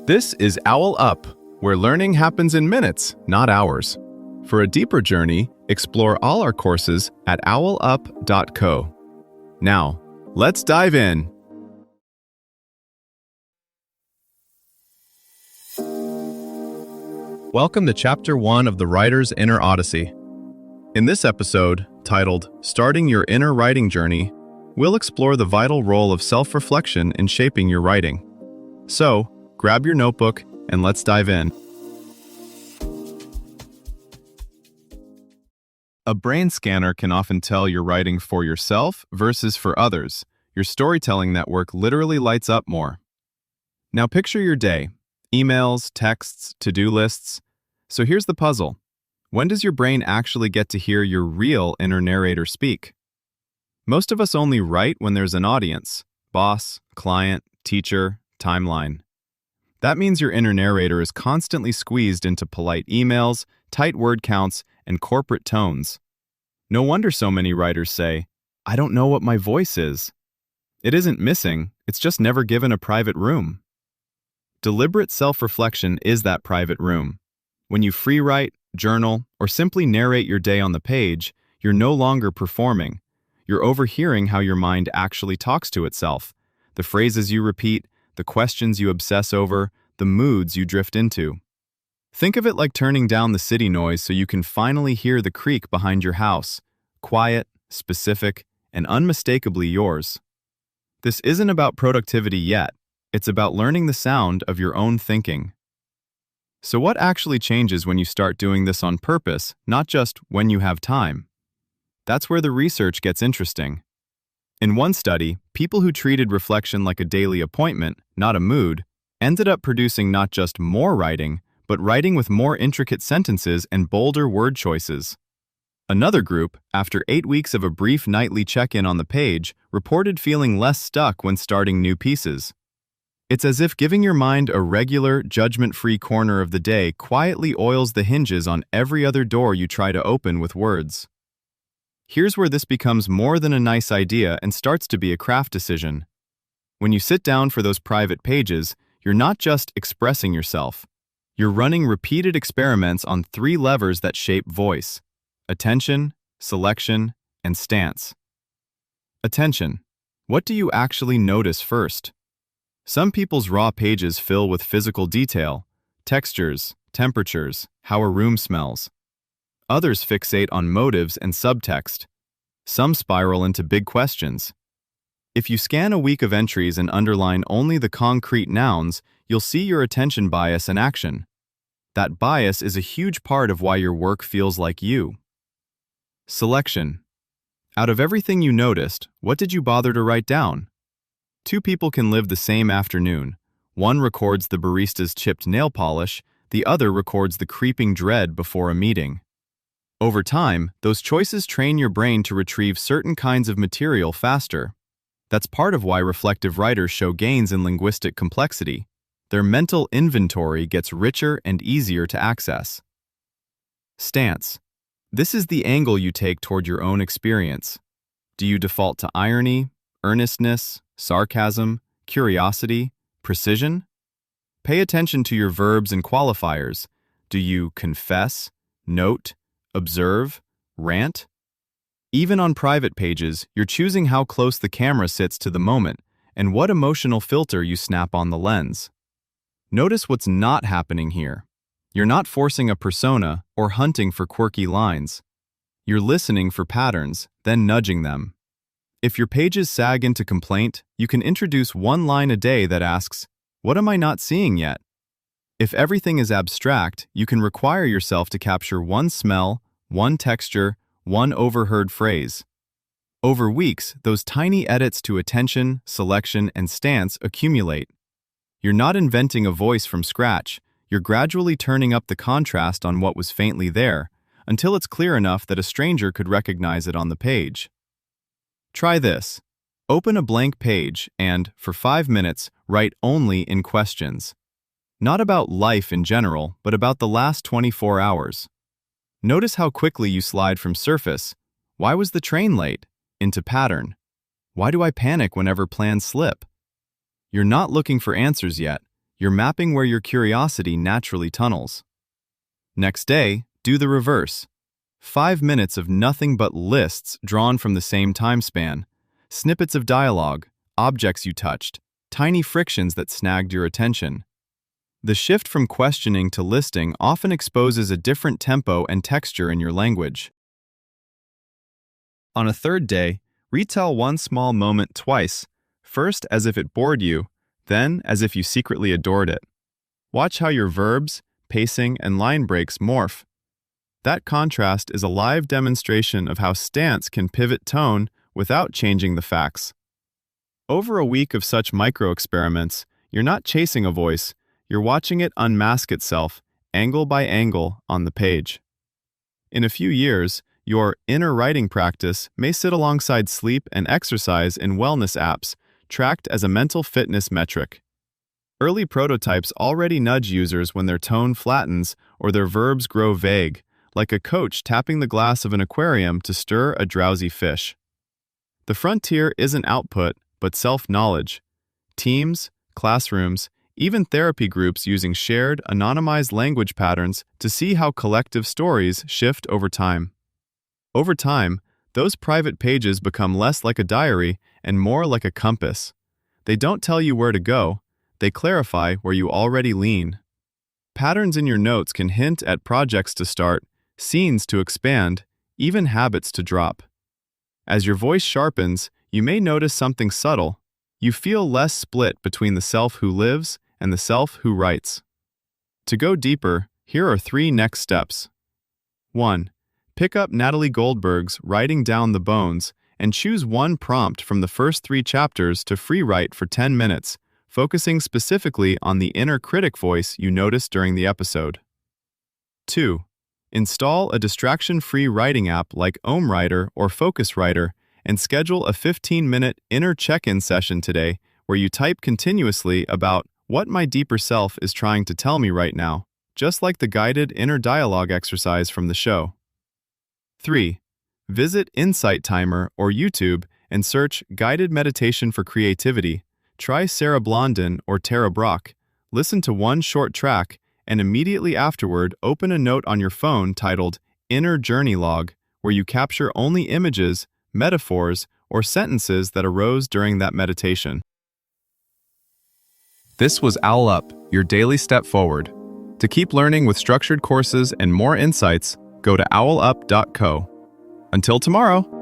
This is OwlUp, where learning happens in minutes, not hours. For a deeper journey, explore all our courses at owlup.co. Now, let's dive in. Welcome to Chapter 1 of The Writer's Inner Odyssey. In this episode, titled Starting Your Inner Writing Journey, we'll explore the vital role of self-reflection in shaping your writing. So, grab your notebook and let's dive in. A brain scanner can often tell you're writing for yourself versus for others. Your storytelling network literally lights up more. Now picture your day. Emails, texts, to-do lists. So here's the puzzle. When does your brain actually get to hear your real inner narrator speak? Most of us only write when there's an audience, boss, client, teacher, timeline. That means your inner narrator is constantly squeezed into polite emails, tight word counts, and corporate tones. No wonder so many writers say, "I don't know what my voice is." It isn't missing, it's just never given a private room. Deliberate self-reflection is that private room. When you free write, journal, or simply narrate your day on the page, you're no longer performing. You're overhearing how your mind actually talks to itself, the phrases you repeat, the questions you obsess over, the moods you drift into. Think of it like turning down the city noise so you can finally hear the creak behind your house, quiet, specific, and unmistakably yours. This isn't about productivity yet. It's about learning the sound of your own thinking. So what actually changes when you start doing this on purpose, not just when you have time? That's where the research gets interesting. In one study, people who treated reflection like a daily appointment, not a mood, ended up producing not just more writing, but writing with more intricate sentences and bolder word choices. Another group, after 8 weeks of a brief nightly check-in on the page, reported feeling less stuck when starting new pieces. It's as if giving your mind a regular, judgment-free corner of the day quietly oils the hinges on every other door you try to open with words. Here's where this becomes more than a nice idea and starts to be a craft decision. When you sit down for those private pages, you're not just expressing yourself. You're running repeated experiments on 3 levers that shape voice: attention, selection, and stance. Attention. What do you actually notice first? Some people's raw pages fill with physical detail, textures, temperatures, how a room smells. Others fixate on motives and subtext. Some spiral into big questions. If you scan a week of entries and underline only the concrete nouns, you'll see your attention bias in action. That bias is a huge part of why your work feels like you. Selection. Out of everything you noticed, what did you bother to write down? 2 people can live the same afternoon. One records the barista's chipped nail polish, the other records the creeping dread before a meeting. Over time, those choices train your brain to retrieve certain kinds of material faster. That's part of why reflective writers show gains in linguistic complexity. Their mental inventory gets richer and easier to access. Stance. This is the angle you take toward your own experience. Do you default to irony, earnestness, sarcasm, curiosity, precision? Pay attention to your verbs and qualifiers. Do you confess, note, observe, rant? Even on private pages, you're choosing how close the camera sits to the moment and what emotional filter you snap on the lens. Notice what's not happening here. You're not forcing a persona or hunting for quirky lines. You're listening for patterns, then nudging them. If your pages sag into complaint, you can introduce 1 line a day that asks, "What am I not seeing yet?" If everything is abstract, you can require yourself to capture 1 smell, 1 texture, 1 overheard phrase. Over weeks, those tiny edits to attention, selection, and stance accumulate. You're not inventing a voice from scratch. You're gradually turning up the contrast on what was faintly there, until it's clear enough that a stranger could recognize it on the page. Try this. Open a blank page and, for 5 minutes, write only in questions. Not about life in general, but about the last 24 hours. Notice how quickly you slide from surface, "Why was the train late?" into pattern, "Why do I panic whenever plans slip?" You're not looking for answers yet. You're mapping where your curiosity naturally tunnels. Next day, do the reverse. 5 minutes of nothing but lists drawn from the same time span, snippets of dialogue, objects you touched, tiny frictions that snagged your attention. The shift from questioning to listing often exposes a different tempo and texture in your language. On a third day, retell one small moment twice, first as if it bored you, then as if you secretly adored it. Watch how your verbs, pacing, and line breaks morph. That contrast is a live demonstration of how stance can pivot tone without changing the facts. Over a week of such micro-experiments, you're not chasing a voice, you're watching it unmask itself, angle by angle, on the page. In a few years, your inner writing practice may sit alongside sleep and exercise in wellness apps, tracked as a mental fitness metric. Early prototypes already nudge users when their tone flattens or their verbs grow vague, like a coach tapping the glass of an aquarium to stir a drowsy fish. The frontier isn't output, but self-knowledge. Teams, classrooms, even therapy groups using shared, anonymized language patterns to see how collective stories shift over time. Over time, those private pages become less like a diary and more like a compass. They don't tell you where to go, they clarify where you already lean. Patterns in your notes can hint at projects to start, scenes to expand, even habits to drop. As your voice sharpens, you may notice something subtle. You feel less split between the self who lives and the self who writes. To go deeper, here are 3 next steps. 1. Pick up Natalie Goldberg's Writing Down the Bones and choose one prompt from the first 3 chapters to free write for 10 minutes, focusing specifically on the inner critic voice you noticed during the episode. 2. Install a distraction-free writing app like OwlUp or Focuswriter and schedule a 15-minute inner check-in session today where you type continuously about what my deeper self is trying to tell me right now, just like the guided inner dialogue exercise from the show. 3. Visit Insight Timer or YouTube and search Guided Meditation for Creativity. Try Sarah Blondin or Tara Brach. Listen to one short track and immediately afterward open a note on your phone titled Inner Journey Log, where you capture only images, metaphors, or sentences that arose during that meditation. This was OwlUp, your daily step forward. To keep learning with structured courses and more insights, go to owlup.co. Until tomorrow!